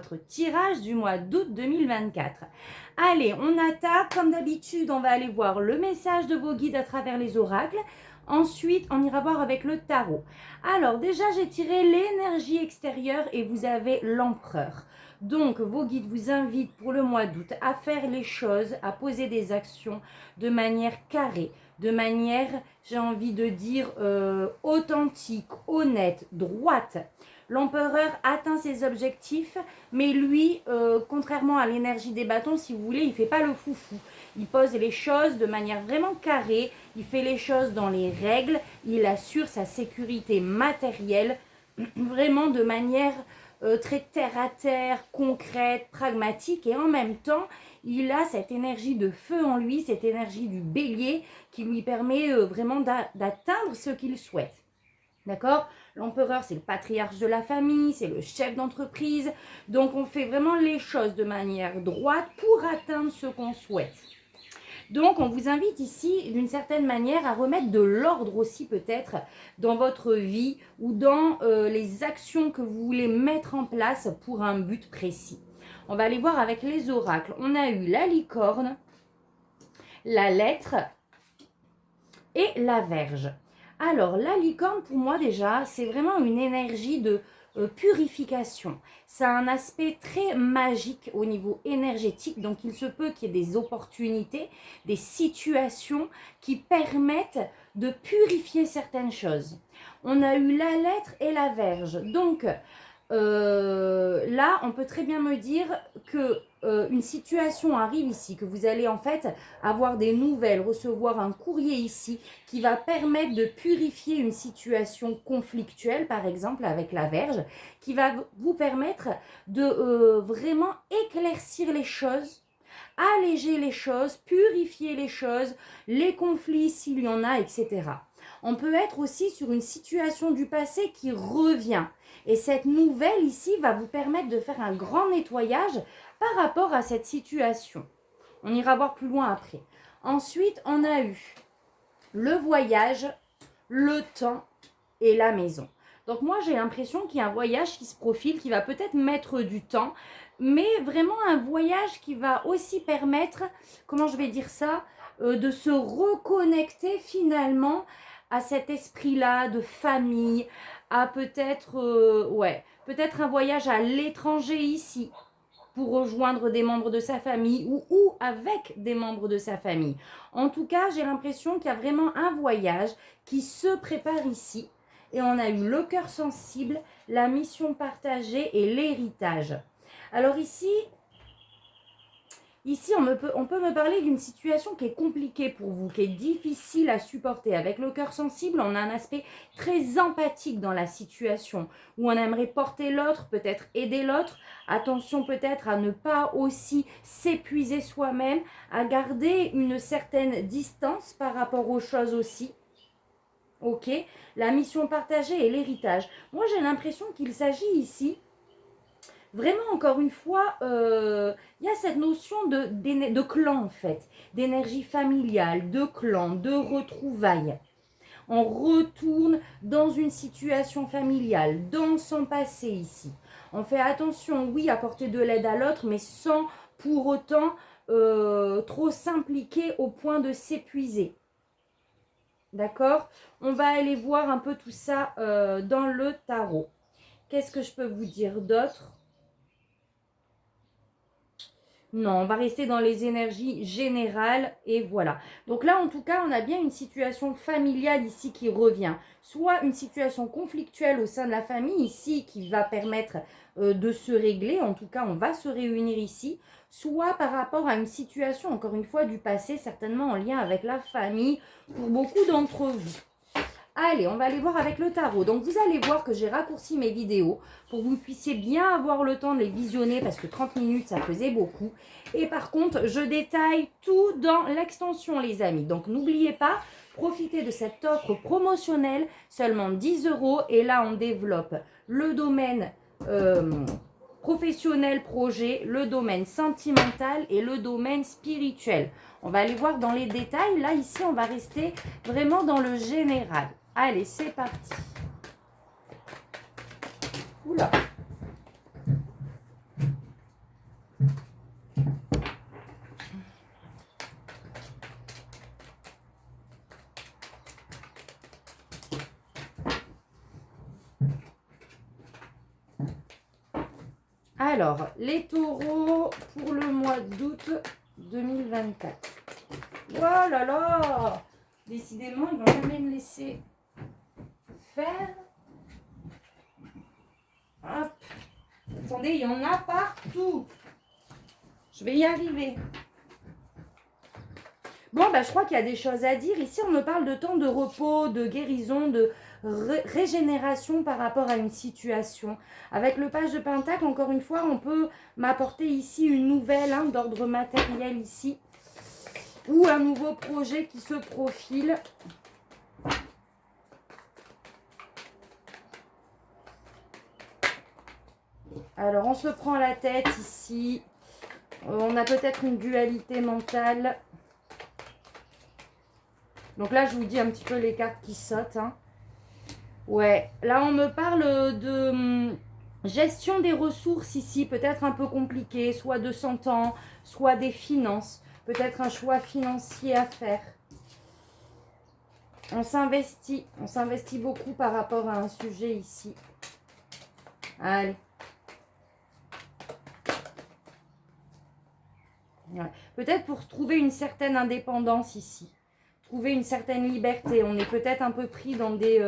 votre tirage du mois d'août 2024. Allez, on attaque. Comme d'habitude, on va aller voir le message de vos guides à travers les oracles. Ensuite, on ira voir avec le tarot. Alors, déjà, j'ai tiré l'énergie extérieure et vous avez l'empereur. Donc, vos guides vous invitent pour le mois d'août à faire les choses, à poser des actions de manière carrée, de manière, j'ai envie de dire, authentique, honnête, droite. L'empereur atteint ses objectifs, mais lui, contrairement à l'énergie des bâtons, si vous voulez, il ne fait pas le foufou. Il pose les choses de manière vraiment carrée, il fait les choses dans les règles, il assure sa sécurité matérielle, vraiment de manière très terre-à-terre, concrète, pragmatique, et en même temps, il a cette énergie de feu en lui, cette énergie du bélier qui lui permet vraiment d'atteindre ce qu'il souhaite. D'accord? L'empereur, c'est le patriarche de la famille, c'est le chef d'entreprise. Donc, on fait vraiment les choses de manière droite pour atteindre ce qu'on souhaite. Donc, on vous invite ici, d'une certaine manière, à remettre de l'ordre aussi peut-être dans votre vie ou dans les actions que vous voulez mettre en place pour un but précis. On va aller voir avec les oracles. On a eu la licorne, la lettre et la verge. Alors, la licorne, pour moi déjà, c'est vraiment une énergie de purification. Ça a un aspect très magique au niveau énergétique, donc il se peut qu'il y ait des opportunités, des situations qui permettent de purifier certaines choses. On a eu la lettre et la verge. Donc, là, on peut très bien me dire que une situation arrive ici, que vous allez en fait avoir des nouvelles, recevoir un courrier ici qui va permettre de purifier une situation conflictuelle, par exemple avec la verge, qui va vous permettre de vraiment éclaircir les choses, alléger les choses, purifier les choses, les conflits s'il y en a, etc. On peut être aussi sur une situation du passé qui revient. Et cette nouvelle ici va vous permettre de faire un grand nettoyage par rapport à cette situation. On ira voir plus loin après. Ensuite, on a eu le voyage, le temps et la maison. Donc moi, j'ai l'impression qu'il y a un voyage qui se profile, qui va peut-être mettre du temps, mais vraiment un voyage qui va aussi permettre, comment je vais dire ça, de se reconnecter finalement à cet esprit-là de famille, à peut-être peut-être un voyage à l'étranger ici pour rejoindre des membres de sa famille ou avec des membres de sa famille. En tout cas, j'ai l'impression qu'il y a vraiment un voyage qui se prépare ici. Et on a eu le cœur sensible, la mission partagée et l'héritage. Alors ici on peut me parler d'une situation qui est compliquée pour vous, qui est difficile à supporter. Avec le cœur sensible, on a un aspect très empathique dans la situation, où on aimerait porter l'autre, peut-être aider l'autre. Attention peut-être à ne pas aussi s'épuiser soi-même, à garder une certaine distance par rapport aux choses aussi. Ok, la mission partagée et l'héritage. Moi, j'ai l'impression qu'il s'agit ici, vraiment, encore une fois, il y a cette notion de clan, en fait, d'énergie familiale, de clan, de retrouvailles. On retourne dans une situation familiale, dans son passé ici. On fait attention, oui, à porter de l'aide à l'autre, mais sans pour autant trop s'impliquer au point de s'épuiser. D'accord? On va aller voir un peu tout ça dans le tarot. Qu'est-ce que je peux vous dire d'autre? Non, on va rester dans les énergies générales et voilà. Donc là, en tout cas, on a bien une situation familiale ici qui revient. Soit une situation conflictuelle au sein de la famille ici qui va permettre de se régler. En tout cas, on va se réunir ici. Soit par rapport à une situation, encore une fois, du passé, certainement en lien avec la famille pour beaucoup d'entre vous. Allez, on va aller voir avec le tarot. Donc, vous allez voir que j'ai raccourci mes vidéos pour que vous puissiez bien avoir le temps de les visionner parce que 30 minutes, ça faisait beaucoup. Et par contre, je détaille tout dans l'extension, les amis. Donc, n'oubliez pas, profitez de cette offre promotionnelle, seulement 10 €. Et là, on développe le domaine professionnel projet, le domaine sentimental et le domaine spirituel. On va aller voir dans les détails. Là, ici, on va rester vraiment dans le général. Allez, c'est parti. Oula. Alors, les taureaux pour le mois d'août 2024. Oh là là! Décidément, ils vont jamais me laisser faire. Hop. Attendez, il y en a partout. Je vais y arriver. Bon, bah, je crois qu'il y a des choses à dire. Ici, on me parle de temps de repos, de guérison, de régénération par rapport à une situation. Avec le page de Pentacle, encore une fois, on peut m'apporter ici une nouvelle d'ordre matériel ici. Ou un nouveau projet qui se profile. Alors, on se prend la tête ici. On a peut-être une dualité mentale. Donc là, je vous dis un petit peu les cartes qui sautent. Ouais, là, on me parle de gestion des ressources ici. Peut-être un peu compliqué, soit de son temps, soit des finances. Peut-être un choix financier à faire. On s'investit beaucoup par rapport à un sujet ici. Allez. Ouais. Peut-être pour trouver une certaine indépendance ici. Trouver une certaine liberté. On est peut-être un peu pris dans des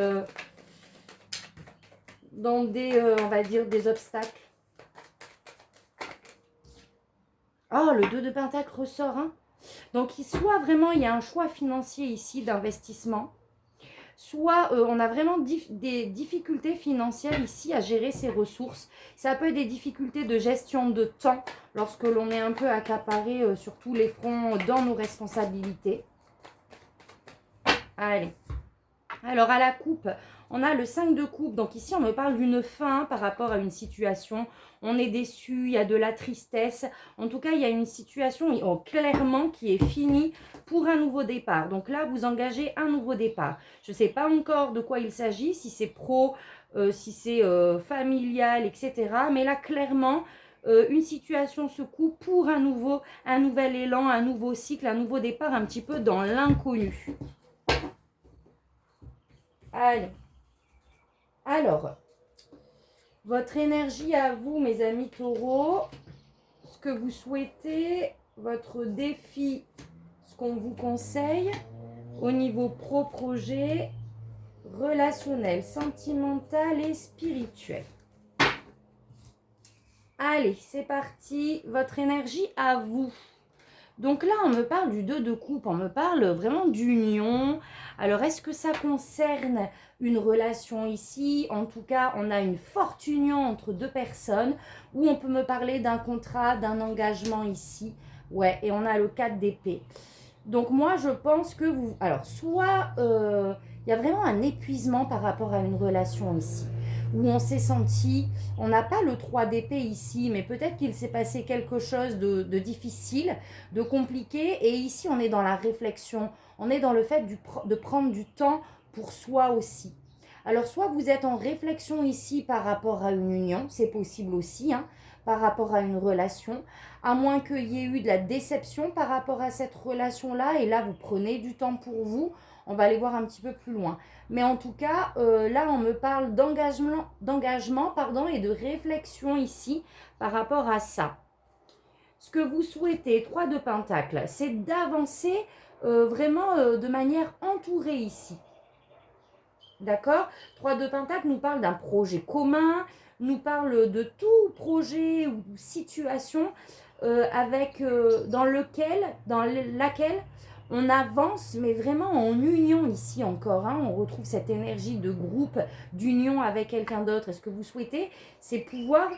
on va dire, des obstacles. Oh, le 2 de Pentacle ressort. Donc, soit vraiment, il y a un choix financier ici d'investissement. Soit on a vraiment des difficultés financières ici à gérer ses ressources. Ça peut être des difficultés de gestion de temps lorsque l'on est un peu accaparé sur tous les fronts dans nos responsabilités. Allez. Alors à la coupe, on a le 5 de coupe. Donc ici, on me parle d'une fin par rapport à une situation. On est déçu, il y a de la tristesse. En tout cas, il y a une situation clairement qui est finie pour un nouveau départ. Donc là, vous engagez un nouveau départ. Je ne sais pas encore de quoi il s'agit, si c'est pro, si c'est familial, etc. Mais là, clairement, une situation se coupe pour un nouvel élan, un nouveau cycle, un nouveau départ un petit peu dans l'inconnu. Allez. Alors, votre énergie à vous, mes amis taureaux, ce que vous souhaitez, votre défi, ce qu'on vous conseille au niveau pro-projet, relationnel, sentimental et spirituel. Allez, c'est parti. Votre énergie à vous. Donc là, on me parle du 2 de coupe, on me parle vraiment d'union. Alors, est-ce que ça concerne une relation ici? En tout cas, on a une forte union entre deux personnes ou on peut me parler d'un contrat, d'un engagement ici. Ouais, et on a le 4 d'épée. Donc moi, je pense que vous... Alors, soit il y a vraiment un épuisement par rapport à une relation ici où on s'est senti, on n'a pas le 3 d'épée ici, mais peut-être qu'il s'est passé quelque chose de difficile, de compliqué, et ici on est dans la réflexion, on est dans le fait de prendre du temps pour soi aussi. Alors soit vous êtes en réflexion ici par rapport à une union, c'est possible aussi, par rapport à une relation, à moins qu'il y ait eu de la déception par rapport à cette relation-là, et là vous prenez du temps pour vous. On va aller voir un petit peu plus loin. Mais en tout cas, là, on me parle d'engagement et de réflexion ici par rapport à ça. Ce que vous souhaitez, 3 de Pentacle, c'est d'avancer vraiment de manière entourée ici. D'accord? 3 de Pentacle nous parle d'un projet commun, nous parle de tout projet ou situation dans laquelle on avance, mais vraiment en union ici encore. On retrouve cette énergie de groupe, d'union avec quelqu'un d'autre. Et ce que vous souhaitez, c'est pouvoir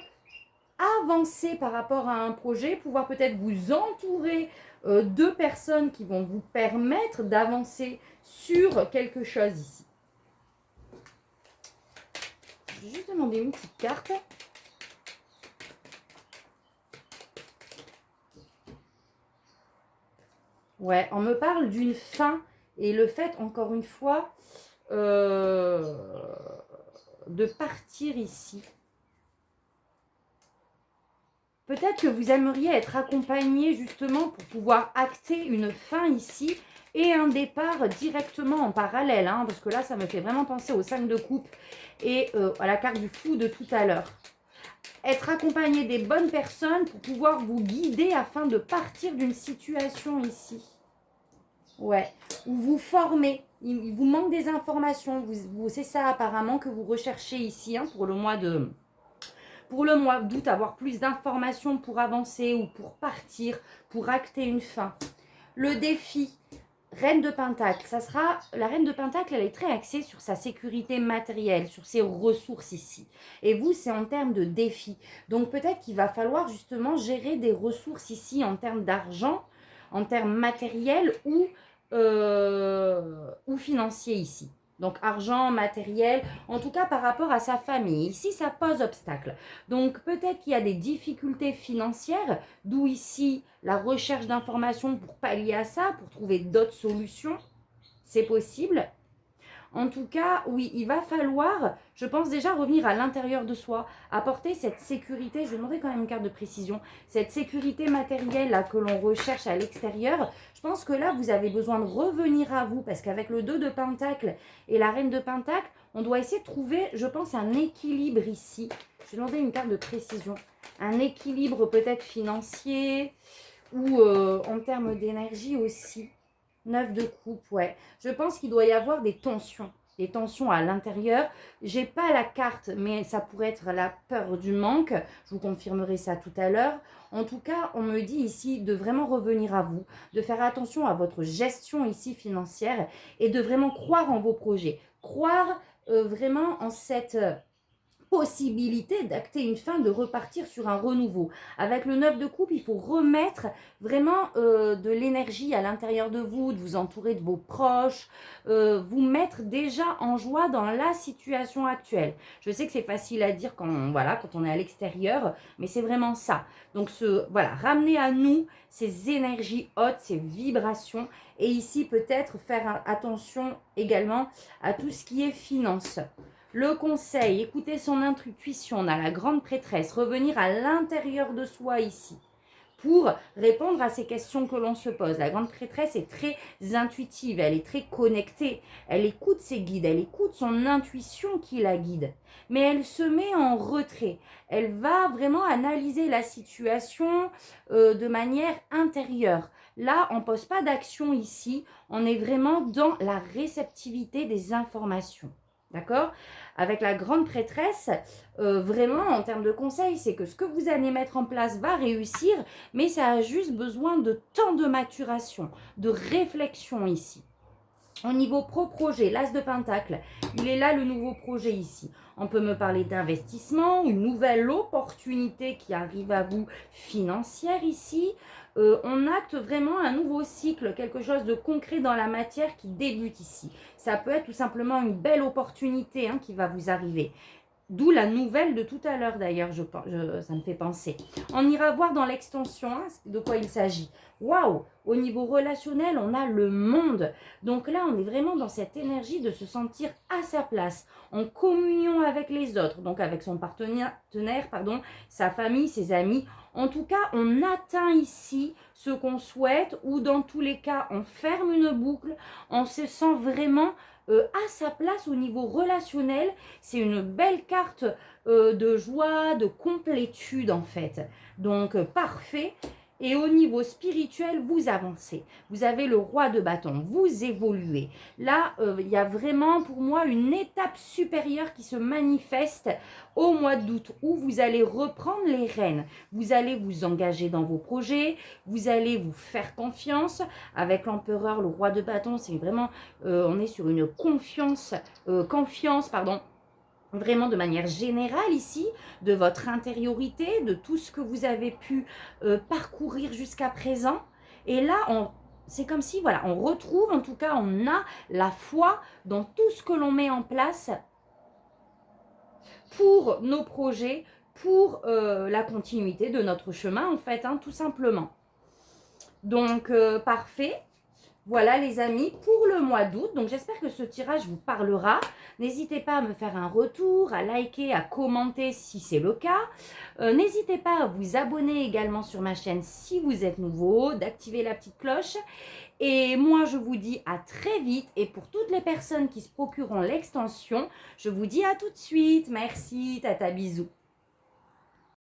avancer par rapport à un projet, pouvoir peut-être vous entourer de personnes qui vont vous permettre d'avancer sur quelque chose ici. Je vais juste demander une petite carte. Ouais, on me parle d'une fin et le fait, encore une fois, de partir ici. Peut-être que vous aimeriez être accompagné justement pour pouvoir acter une fin ici et un départ directement en parallèle, parce que là, ça me fait vraiment penser au 5 de coupe et à la carte du fou de tout à l'heure. être accompagné des bonnes personnes pour pouvoir vous guider afin de partir d'une situation ici. Ouais, ou vous former. Il vous manque des informations. C'est ça apparemment que vous recherchez ici, hein, pour le mois d'août, avoir plus d'informations pour avancer ou pour partir, pour acter une fin. Le défi, Reine de Pentacle, la Reine de Pentacle, elle est très axée sur sa sécurité matérielle, sur ses ressources ici. Et vous, c'est en termes de défi. Donc peut-être qu'il va falloir justement gérer des ressources ici en termes d'argent, en termes matériels ou financiers ici. Donc argent, matériel, en tout cas par rapport à sa famille. Ici, ça pose obstacle. Donc peut-être qu'il y a des difficultés financières, d'où ici la recherche d'informations pour pallier à ça, pour trouver d'autres solutions. C'est possible. En tout cas, oui, il va falloir, je pense déjà revenir à l'intérieur de soi, apporter cette sécurité, je vais demander quand même une carte de précision, cette sécurité matérielle là, que l'on recherche à l'extérieur. Je pense que là, vous avez besoin de revenir à vous, parce qu'avec le 2 de Pentacle et la Reine de Pentacle, on doit essayer de trouver, je pense, un équilibre ici. Je vais demander une carte de précision. Un équilibre peut-être financier ou en termes d'énergie aussi. 9 de coupe, ouais. Je pense qu'il doit y avoir des tensions à l'intérieur. J'ai pas la carte, mais ça pourrait être la peur du manque. Je vous confirmerai ça tout à l'heure. En tout cas, on me dit ici de vraiment revenir à vous, de faire attention à votre gestion ici financière et de vraiment croire en vos projets. Croire vraiment en cette possibilité d'acter une fin, de repartir sur un renouveau. Avec le 9 de coupe, il faut remettre vraiment de l'énergie à l'intérieur de vous, de vous entourer de vos proches, vous mettre déjà en joie dans la situation actuelle. Je sais que c'est facile à dire quand on est à l'extérieur, mais c'est vraiment ça. Donc ramener à nous ces énergies hautes, ces vibrations, et ici peut-être faire attention également à tout ce qui est finance. Le conseil, écouter son intuition, on a la grande prêtresse, revenir à l'intérieur de soi ici pour répondre à ces questions que l'on se pose. La grande prêtresse est très intuitive, elle est très connectée, elle écoute ses guides, elle écoute son intuition qui la guide, mais elle se met en retrait. Elle va vraiment analyser la situation de manière intérieure. Là, on ne pose pas d'action ici, on est vraiment dans la réceptivité des informations. D'accord? Avec la grande prêtresse, vraiment en termes de conseils, c'est que ce que vous allez mettre en place va réussir, mais ça a juste besoin de temps de maturation, de réflexion ici. Au niveau pro-projet, l'As de Pentacle, il est là le nouveau projet ici. On peut me parler d'investissement, une nouvelle opportunité qui arrive à vous financière ici. On acte vraiment un nouveau cycle, quelque chose de concret dans la matière qui débute ici. Ça peut être tout simplement une belle opportunité qui va vous arriver. D'où la nouvelle de tout à l'heure d'ailleurs, ça me fait penser. On ira voir dans l'extension de quoi il s'agit. Waouh! Au niveau relationnel, on a le monde. Donc là, on est vraiment dans cette énergie de se sentir à sa place, en communion avec les autres, donc avec son partenaire, sa famille, ses amis. En tout cas, on atteint ici ce qu'on souhaite ou dans tous les cas, on ferme une boucle, on se sent vraiment à sa place au niveau relationnel. C'est une belle carte de joie, de complétude en fait. Donc parfait. Et au niveau spirituel, vous avancez. Vous avez le roi de bâton, vous évoluez. Là, il y a vraiment pour moi une étape supérieure qui se manifeste au mois d'août où vous allez reprendre les rênes. Vous allez vous engager dans vos projets, vous allez vous faire confiance. Avec l'empereur, le roi de bâton, c'est vraiment, on est sur une confiance, vraiment de manière générale ici, de votre intériorité, de tout ce que vous avez pu parcourir jusqu'à présent. Et là, c'est comme si, on retrouve, en tout cas, on a la foi dans tout ce que l'on met en place pour nos projets, pour la continuité de notre chemin, en fait, tout simplement. Donc, parfait. Voilà les amis, pour le mois d'août, donc j'espère que ce tirage vous parlera. N'hésitez pas à me faire un retour, à liker, à commenter si c'est le cas. N'hésitez pas à vous abonner également sur ma chaîne si vous êtes nouveau, d'activer la petite cloche. Et moi, je vous dis à très vite. Et pour toutes les personnes qui se procureront l'extension, je vous dis à tout de suite. Merci, tata, bisous.